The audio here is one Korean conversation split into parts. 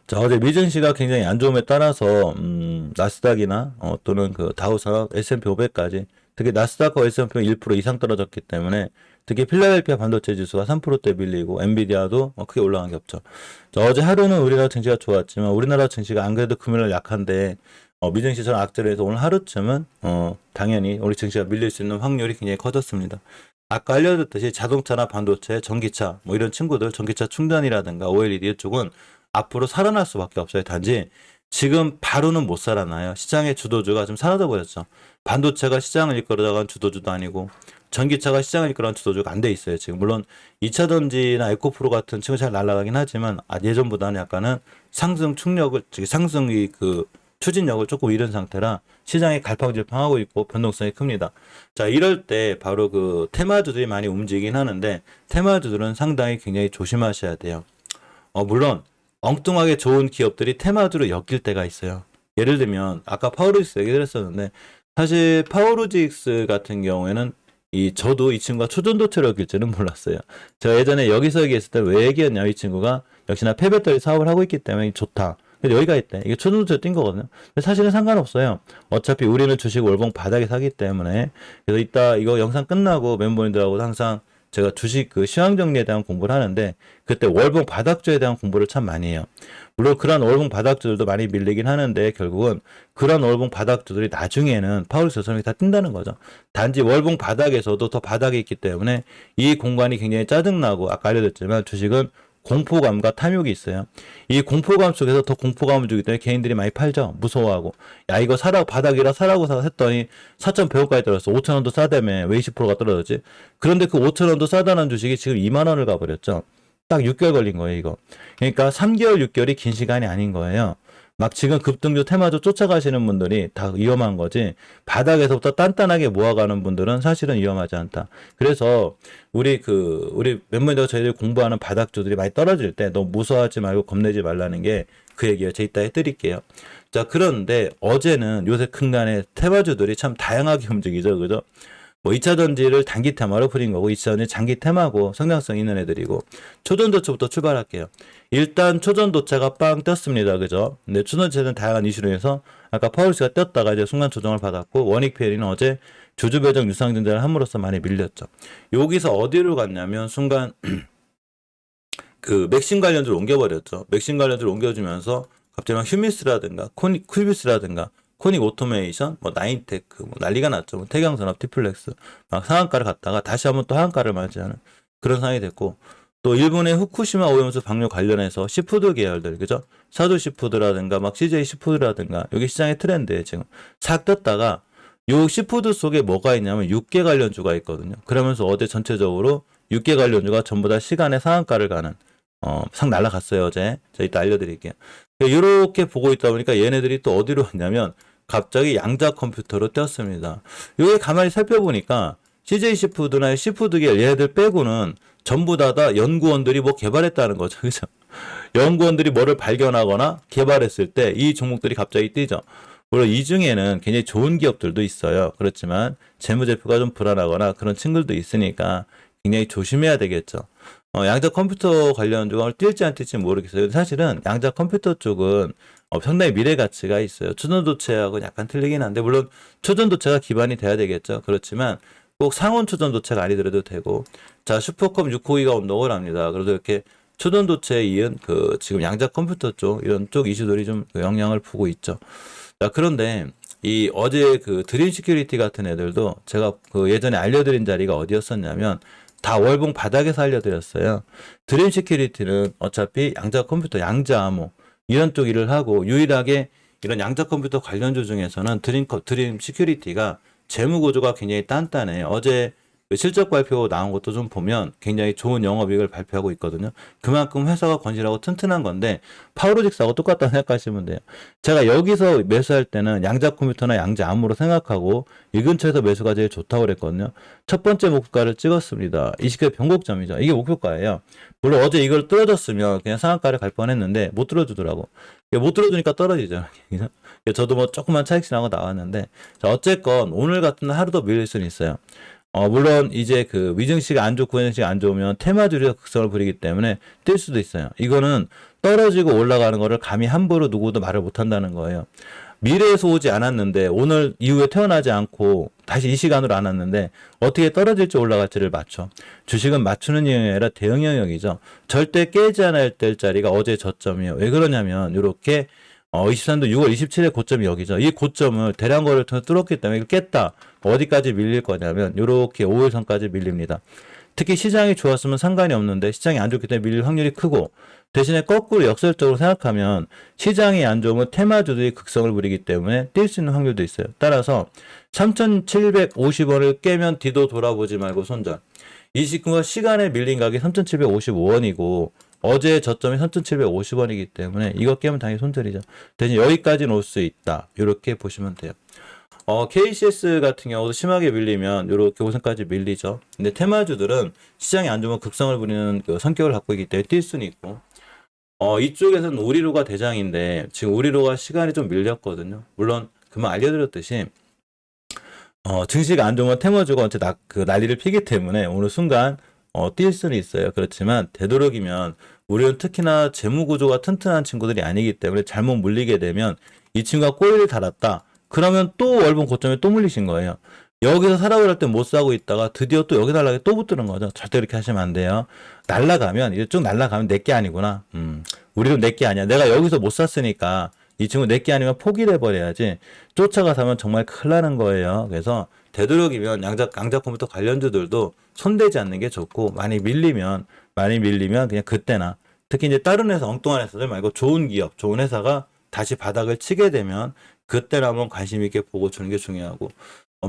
자, 어제 미증시가 굉장히 안 좋음에 따라서 나스닥이나 또는 그 다우산업, S&P 500까지 특히 나스닥과 S&P가 1% 이상 떨어졌기 때문에 특히 필라델피아 반도체 지수가 3%대 밀리고 엔비디아도 크게 올라간 게 없죠. 자, 어제 하루는 우리나라 증시가 좋았지만 우리나라 증시가 안 그래도 금요일 약한데 미증시처럼 악재를 해서 오늘 하루쯤은 당연히 우리 증시가 밀릴 수 있는 확률이 굉장히 커졌습니다. 아까 알려드렸듯이 자동차나 반도체, 전기차 뭐 이런 친구들 전기차 충전이라든가 OLED 이쪽은 앞으로 살아날 수밖에 없어요. 단지 지금 바로는 못 살아나요. 시장의 주도주가 좀 사라져 버렸죠. 반도체가 시장을 이끌어가는 주도주도 아니고 전기차가 시장을 이끌어가는 주도주가 안 돼 있어요. 지금 물론 2차 전지나 에코프로 같은 친구 잘 날아가긴 하지만 예전보다는 약간은 상승 충력을 상승이 그 추진력을 조금 잃은 상태라 시장이 갈팡질팡하고 있고 변동성이 큽니다. 자, 이럴 때 바로 그 테마주들이 많이 움직이긴 하는데 테마주들은 상당히 굉장히 조심하셔야 돼요. 물론 엉뚱하게 좋은 기업들이 테마주로 엮일 때가 있어요. 예를 들면 아까 파워로직스 얘기를 했었는데 사실 파워로직스 같은 경우에는 저도 이 친구가 초전도체로 엮일 줄은 몰랐어요. 제가 예전에 여기서 얘기했을 때 왜 얘기했냐, 이 친구가 역시나 폐배터리 사업을 하고 있기 때문에 좋다. 근데 여기가 있대. 이게 초전도체 뛴 거거든요. 근데 사실은 상관없어요. 어차피 우리는 주식 월봉 바닥에 사기 때문에. 그래서 이따 이거 영상 끝나고 멤버님들하고 항상 제가 주식 그 시황 정리에 대한 공부를 하는데 그때 월봉 바닥주에 대한 공부를 참 많이 해요. 물론 그런 월봉 바닥주들도 많이 밀리긴 하는데 결국은 그런 월봉 바닥주들이 나중에는 파울스 조선이 다 뜬다는 거죠. 단지 월봉 바닥에서도 더 바닥이 있기 때문에 이 공간이 굉장히 짜증나고 아까 알려드렸지만 주식은 공포감과 탐욕이 있어요. 이 공포감 속에서 더 공포감을 주기 때문에 개인들이 많이 팔죠. 무서워하고. 야, 이거 사라고, 바닥이라 사라고 했더니 4,100원까지 떨어졌어. 5,000원도 싸다며. 왜 20%가 떨어졌지? 그런데 그 5,000원도 싸다는 주식이 지금 2만원을 가버렸죠. 딱 6개월 걸린 거예요, 이거. 그러니까 3개월, 6개월이 긴 시간이 아닌 거예요. 막 지금 급등주 테마주 쫓아가시는 분들이 다 위험한 거지, 바닥에서부터 단단하게 모아가는 분들은 사실은 위험하지 않다. 그래서 우리 멤버들 저희들 공부하는 바닥주들이 많이 떨어질 때 너무 무서워하지 말고 겁내지 말라는 게 그 얘기예요. 제가 이따 해드릴게요. 자, 그런데 어제는 요새 큰간에 테마주들이 참 다양하게 움직이죠. 그죠? 뭐 2차 전지를 단기 테마로 풀인 거고 2차 전지 장기 테마고 성장성 있는 애들이고 초전도체부터 출발할게요. 일단 초전도체가 빵 떴습니다. 그죠? 근데 초전도체는 다양한 이슈로 해서 아까 파울스가 떴다가 이제 순간 조정을 받았고 원익 PL은 어제 주주 배정 유상 증자를 함으로써 많이 밀렸죠. 여기서 어디로 갔냐면 순간 그 맥심 관련주를 옮겨버렸죠. 맥심 관련주를 옮겨주면서 갑자기 막 휴미스라든가 퀴비스라든가 코닉 오토메이션, 뭐 나인테크, 뭐 난리가 났죠. 뭐 태경산업, 티플렉스 막 상한가를 갔다가 다시 한번 또 하한가를 맞이하는 그런 상황이 됐고, 또 일본의 후쿠시마 오염수 방류 관련해서 시푸드 계열들, 그죠? 사두 시푸드라든가 막 CJ 시푸드라든가 여기 시장의 트렌드에 지금 싹 떴다가 요 시푸드 속에 뭐가 있냐면 육계 관련주가 있거든요. 그러면서 어제 전체적으로 육계 관련주가 전부 다 시간의 상한가를 가는 상 날라갔어요, 어제. 제가 이따 알려드릴게요. 이렇게 보고 있다 보니까 얘네들이 또 어디로 왔냐면 갑자기 양자 컴퓨터로 떴습니다. 이게 가만히 살펴보니까 CJ 시푸드나 시푸드계 얘네들 빼고는 전부 다 연구원들이 뭐 개발했다는 거죠. 그죠? 연구원들이 뭐를 발견하거나 개발했을 때 이 종목들이 갑자기 뛰죠. 물론 이 중에는 굉장히 좋은 기업들도 있어요. 그렇지만 재무제표가 좀 불안하거나 그런 친구들도 있으니까 굉장히 조심해야 되겠죠. 양자 컴퓨터 관련주가 뛸지 안 뛸지 모르겠어요. 사실은 양자 컴퓨터 쪽은 상당히 미래 가치가 있어요. 초전도체하고는 약간 틀리긴 한데 물론 초전도체가 기반이 돼야 되겠죠. 그렇지만 꼭 상온 초전도체가 아니더라도 되고, 자, 슈퍼컴 6호기가 운동을 합니다. 그래도 이렇게 초전도체에 이은 그 지금 양자 컴퓨터 쪽 이런 쪽 이슈들이 좀 영향을 보고 있죠. 자, 그런데 이 어제 그 드림 시큐리티 같은 애들도 제가 그 예전에 알려드린 자리가 어디였었냐면 다 월봉 바닥에서 알려드렸어요. 드림 시큐리티는 어차피 양자 컴퓨터, 양자 암호 이런 쪽 일을 하고 유일하게 이런 양자 컴퓨터 관련주 중에서는 드림 시큐리티가 재무 구조가 굉장히 단단해요. 어제 그 실적 발표 나온 것도 좀 보면 굉장히 좋은 영업이익을 발표하고 있거든요. 그만큼 회사가 건실하고 튼튼한 건데 파워로직스하고 똑같다고 생각하시면 돼요. 제가 여기서 매수할 때는 양자 컴퓨터나 양자 암호로 생각하고 이 근처에서 매수가 제일 좋다고 그랬거든요. 첫 번째 목표가를 찍었습니다. 20개 변곡점이죠. 이게 목표가예요. 물론 어제 이걸 뚫어줬으면 그냥 상한가를 갈 뻔했는데 못 뚫어주더라고. 못 뚫어주니까 떨어지죠. 저도 뭐 조그만 차익 실하고 나왔는데, 자, 어쨌건 오늘 같은 날 하루 더 밀릴 수는 있어요. 물론 이제 그 위증시가 안 좋고 회전시가 안 좋으면 테마주류가 극성을 부리기 때문에 뛸 수도 있어요. 이거는 떨어지고 올라가는 거를 감히 함부로 누구도 말을 못 한다는 거예요. 미래에서 오지 않았는데 오늘 이후에 태어나지 않고 다시 이 시간으로 안 왔는데 어떻게 떨어질지 올라갈지를 맞춰. 주식은 맞추는 영역이 아니라 대응 영역이죠. 절대 깨지 않아야 될 자리가 어제 저점이에요. 왜 그러냐면 이렇게 23도 6월 27일 고점이 여기죠. 이 고점을 대량 거래를 통해서 뚫었기 때문에 이걸 깼다. 어디까지 밀릴 거냐면 이렇게 5일선까지 밀립니다. 특히 시장이 좋았으면 상관이 없는데 시장이 안 좋기 때문에 밀릴 확률이 크고 대신에 거꾸로 역설적으로 생각하면 시장이 안 좋으면 테마주들이 극성을 부리기 때문에 뛸 수 있는 확률도 있어요. 따라서 3,750원을 깨면 뒤도 돌아보지 말고 손절. 이 시간과 시간에 밀린 가격이 3,755원이고 어제 저점이 3,750원이기 때문에 이거 깨면 당연히 손절이죠. 대신 여기까지는 올 수 있다. 이렇게 보시면 돼요. KCS 같은 경우도 심하게 밀리면 이렇게 5선까지 밀리죠. 근데 테마주들은 시장이 안 좋으면 극성을 부리는 그 성격을 갖고 있기 때문에 뛸 수는 있고 이쪽에서는 우리로가 대장인데 지금 우리로가 시간이 좀 밀렸거든요. 물론 그만 알려드렸듯이 증시가 안 좋으면 테마주가 언제 난리를 피기 때문에 오늘 순간 뛸 수는 있어요. 그렇지만 되도록이면 우리는 특히나 재무 구조가 튼튼한 친구들이 아니기 때문에 잘못 물리게 되면 이 친구가 꼬리를 달았다. 그러면 또 월봉 고점에 또 물리신 거예요. 여기서 사라고 할 때 못 사고 있다가 드디어 또 여기 날라가게 또 붙드는 거죠. 절대 그렇게 하시면 안 돼요. 날라가면 이제 쭉 날라가면 내게 아니구나. 우리도 내게 아니야. 내가 여기서 못 샀으니까 이 친구 내게 아니면 포기를 해버려야지. 쫓아가 사면 정말 큰일 나는 거예요. 그래서 되도록이면 양자 컴퓨터 관련주들도 손대지 않는 게 좋고 많이 밀리면 그냥 그때나 특히 이제 다른 회사 엉뚱한 회사들 말고 좋은 기업, 좋은 회사가 다시 바닥을 치게 되면 그때는 한번 관심 있게 보고 주는 게 중요하고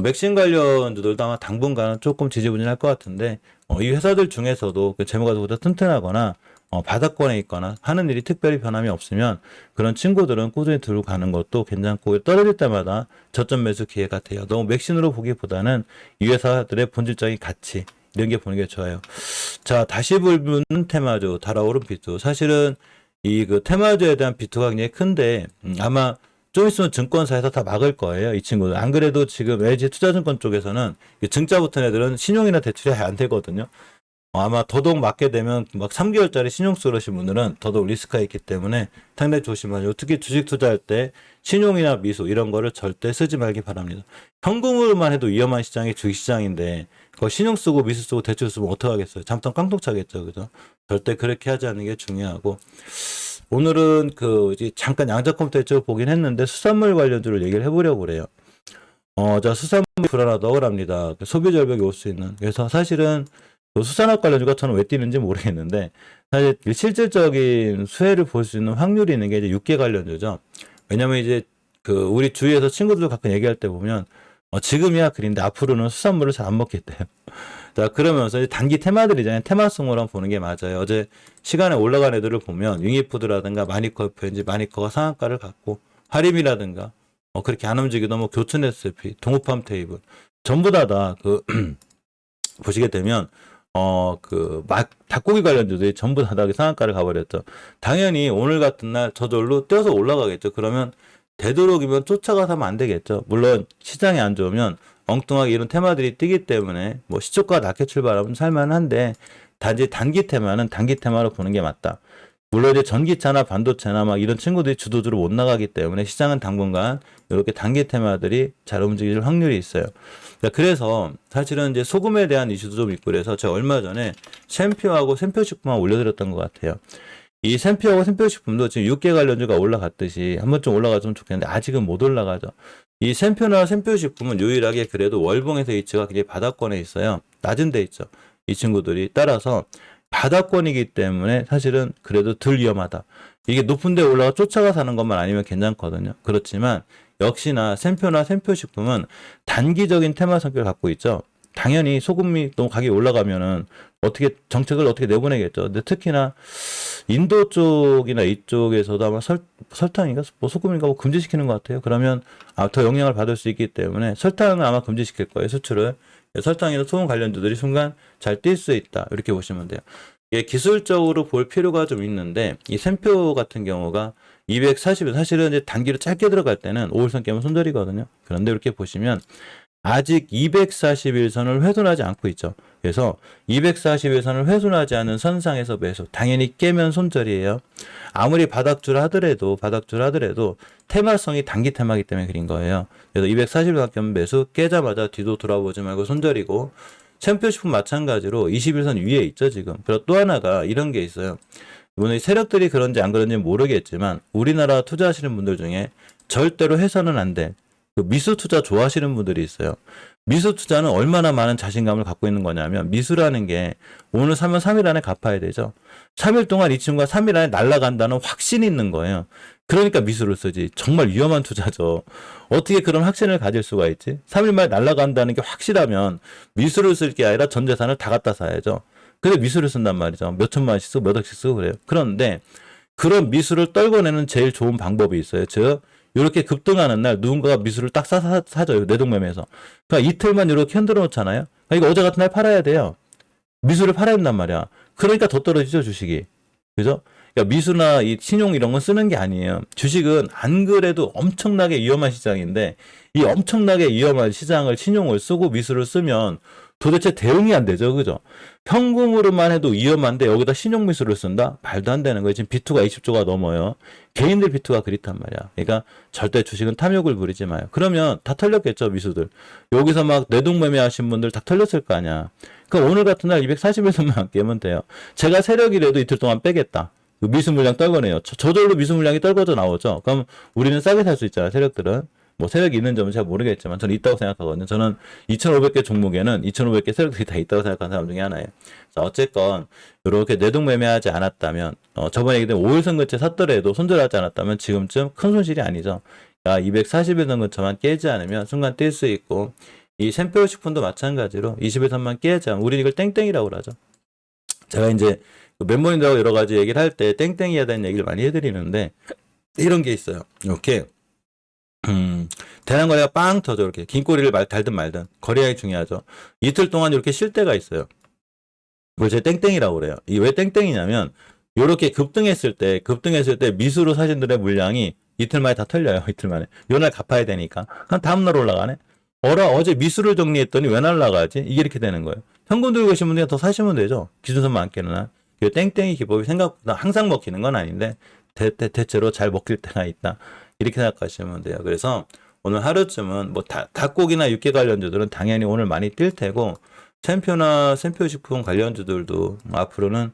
맥심 관련주들도 아마 당분간은 조금 지지부진할 것 같은데 이 회사들 중에서도 그 재무가 보다 튼튼하거나 바닥권에 있거나 하는 일이 특별히 변함이 없으면 그런 친구들은 꾸준히 들고 가는 것도 괜찮고 떨어질 때마다 저점 매수 기회가 돼요. 너무 맥심으로 보기보다는 이 회사들의 본질적인 가치 이런 게 보는 게 좋아요. 자, 다시 불는 테마주, 달아오른 비투. 사실은 이 그 테마주에 대한 비투가 굉장히 큰데 아마 좀 있으면 증권사에서 다 막을 거예요. 이 친구들. 안 그래도 지금 LG 투자증권 쪽에서는 증자 붙은 애들은 신용이나 대출이 안 되거든요. 아마 더더욱 맞게 되면 막 3개월짜리 신용 쓰러신 분들은 더더욱 리스크가 있기 때문에 상당히 조심하죠. 특히 주식 투자할 때 신용이나 미수 이런 거를 절대 쓰지 말기 바랍니다. 현금으로만 해도 위험한 시장이 주식시장인데 그거 신용 쓰고 미수 쓰고 대출 쓰면 어떡하겠어요. 잠깐 깡통 차겠죠. 그죠? 절대 그렇게 하지 않는 게 중요하고 오늘은 이제 잠깐 양자 컴퓨터 쪽을 보긴 했는데 수산물 관련주를 얘기를 해보려고 그래요. 자, 수산물이 불안하다고 합니다. 소비 절벽이 올 수 있는. 그래서 사실은 수산업 관련주가 저는 왜 뛰는지 모르겠는데 사실 실질적인 수혜를 볼 수 있는 확률이 있는 게 이제 육계 관련주죠. 왜냐면 이제 우리 주위에서 친구들 가끔 얘기할 때 보면 지금이야 그린데 앞으로는 수산물을 잘 안 먹겠대요. 자, 그러면서 이제 단기 테마들이잖아요. 테마성으로 한번 보는 게 맞아요. 어제 시간에 올라간 애들을 보면 윙이푸드라든가 마니커 FNG, 마니커가 상한가를 갖고 하림이라든가 그렇게 안 움직이도 뭐 교촌 SP, 동우팜 테이블 전부 다 보시게 되면 닭고기 관련주들이 전부 다 상한가를 가버렸죠. 당연히 오늘 같은 날 저절로 뛰어서 올라가겠죠. 그러면 되도록이면 쫓아가서 하면 안 되겠죠. 물론 시장이 안 좋으면 엉뚱하게 이런 테마들이 뛰기 때문에 뭐 시초가 낮게 출발하면 살만한데 단지 단기 테마는 단기 테마로 보는 게 맞다. 물론 이제 전기차나 반도체나 막 이런 친구들이 주도주로 못 나가기 때문에 시장은 당분간 이렇게 단기 테마들이 잘 움직일 확률이 있어요. 그래서 사실은 이제 소금에 대한 이슈도 좀 있고 그래서 제가 얼마 전에 샘표하고 샘표식품만 올려드렸던 것 같아요. 이 샘표하고 샘표식품도 지금 6개 관련주가 올라갔듯이 한 번쯤 올라가면 좋겠는데 아직은 못 올라가죠. 이 샘표나 샘표식품은 유일하게 그래도 월봉에서 위치가 굉장히 바닥권에 있어요. 낮은 데 있죠. 이 친구들이. 따라서 바닥권이기 때문에 사실은 그래도 덜 위험하다. 이게 높은 데 올라가 쫓아가 사는 것만 아니면 괜찮거든요. 그렇지만 역시나 샘표나 샘표식품은 단기적인 테마 성격을 갖고 있죠. 당연히 소금이 너무 가격이 올라가면은 정책을 어떻게 내보내겠죠. 근데 특히나 인도 쪽이나 이쪽에서도 아마 설탕인가 뭐 소금인가 뭐 금지시키는 것 같아요. 그러면 더 영향을 받을 수 있기 때문에 설탕은 아마 금지시킬 거예요. 수출을. 설탕이나 소금 관련주들이 순간 잘 뛸 수 있다. 이렇게 보시면 돼요. 예, 기술적으로 볼 필요가 좀 있는데 이 샘표 같은 경우가 240은 사실은 이제 단기로 짧게 들어갈 때는 5일선 깨면 손절이거든요. 그런데 이렇게 보시면 아직 241선을 훼손하지 않고 있죠. 그래서 241선을 훼손하지 않은 선상에서 매수. 당연히 깨면 손절이에요. 아무리 바닥줄 하더라도 테마성이 단기 테마이기 때문에 그린 거예요. 그래서 241선 매수, 깨자마자 뒤도 돌아보지 말고 손절이고, 챔피언십은 마찬가지로 21선 위에 있죠, 지금. 그리고 또 하나가 이런 게 있어요. 물론 세력들이 그런지 안 그런지 모르겠지만 우리나라 투자하시는 분들 중에 절대로 해서는 안 돼. 그 미수 투자 좋아하시는 분들이 있어요. 미수 투자는 얼마나 많은 자신감을 갖고 있는 거냐면, 미수라는 게 오늘 사면 3일 안에 갚아야 되죠. 3일 동안 이 친구가 3일 안에 날아간다는 확신이 있는 거예요. 그러니까 미수를 쓰지. 정말 위험한 투자죠. 어떻게 그런 확신을 가질 수가 있지? 3일 만에 날아간다는 게 확실하면 미수를 쓸 게 아니라 전 재산을 다 갖다 사야죠. 근데 미수를 쓴단 말이죠. 몇 천만 원씩 쓰고 몇 억씩 쓰고 그래요. 그런데 그런 미수를 떨궈내는 제일 좋은 방법이 있어요. 즉 이렇게 급등하는 날 누군가가 미수를 딱 사줘요. 내동매매에서. 그러니까 이틀만 이렇게 흔들어 놓잖아요. 그러니까 이거 어제 같은 날 팔아야 돼요. 미수를 팔아야 된단 말이야. 그러니까 더 떨어지죠, 주식이. 그죠? 그러니까 미수나 이 신용 이런 건 쓰는 게 아니에요. 주식은 안 그래도 엄청나게 위험한 시장인데, 이 엄청나게 위험한 시장을 신용을 쓰고 미수를 쓰면 도대체 대응이 안 되죠. 그죠? 현금으로만 해도 위험한데 여기다 신용 미수를 쓴다? 말도 안 되는 거예요. 지금 비투가 20조가 넘어요. 개인들 비투가 그렇단 말이야. 그러니까 절대 주식은 탐욕을 부리지 마요. 그러면 다 털렸겠죠, 미수들. 여기서 막 내동매매 하신 분들 다 털렸을 거 아니야. 그럼 오늘 같은 날 240에서만 안 깨면 돼요. 제가 세력이라도 이틀 동안 빼겠다. 그 미수 물량 떨궈내요. 저절로 미수 물량이 떨궈져 나오죠. 그럼 우리는 싸게 살 수 있잖아요, 세력들은. 뭐 세력이 있는 점은 잘 모르겠지만 저는 있다고 생각하거든요. 저는 2,500개 종목에는 2,500개 세력들이 다 있다고 생각하는 사람 중에 하나예요. 자, 어쨌건 이렇게 내동매매하지 않았다면, 저번에 얘기된 5일선 근처에 샀더라도 손절하지 않았다면 지금쯤 큰 손실이 아니죠. 240일선 근처만 깨지 않으면 순간 뛸 수 있고, 이 챔피언식품도 마찬가지로 20일선만 깨지 않으면 우리 이걸 땡땡이라고 그러죠. 제가 이제 멤버님들하고 여러 가지 얘기를 할 때 땡땡이에 대한 얘기를 많이 해드리는데 이런 게 있어요. 이렇게 대량거래가 빵 터져. 이렇게 긴 꼬리를 달든 말든 거래량이 중요하죠. 이틀 동안 이렇게 쉴 때가 있어요. 그걸 제가 땡땡이라고 그래요. 이게 왜 땡땡이냐면 이렇게 급등했을 때 미수로 사신 분들의 물량이 이틀 만에 다 털려요. 이틀 만에. 요날 갚아야 되니까. 그럼 다음날 올라가네. 어제 미수를 정리했더니 왜 날라가지? 이게 이렇게 되는 거예요. 현금 들고 계신 분들이 더 사시면 되죠. 기준선만 안 깨는 날. 땡땡이 기법이 생각보다 항상 먹히는 건 아닌데 대체로 잘 먹힐 때가 있다. 이렇게 생각하시면 돼요. 그래서 오늘 하루쯤은 뭐 닭고기나 육개 관련주들은 당연히 오늘 많이 뛸 테고, 챔피언식품 관련주들도 앞으로는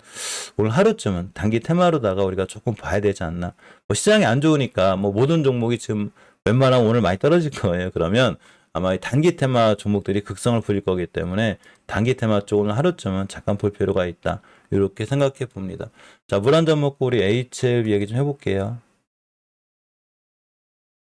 오늘 하루쯤은 단기 테마로다가 우리가 조금 봐야 되지 않나. 뭐 시장이 안 좋으니까 뭐 모든 종목이 지금 웬만하면 오늘 많이 떨어질 거예요. 그러면 아마 단기 테마 종목들이 극성을 부릴 거기 때문에 단기 테마 쪽은 하루쯤은 잠깐 볼 필요가 있다. 이렇게 생각해 봅니다. 자, 물 한 잔 먹고 우리 HLB 얘기 좀 해볼게요.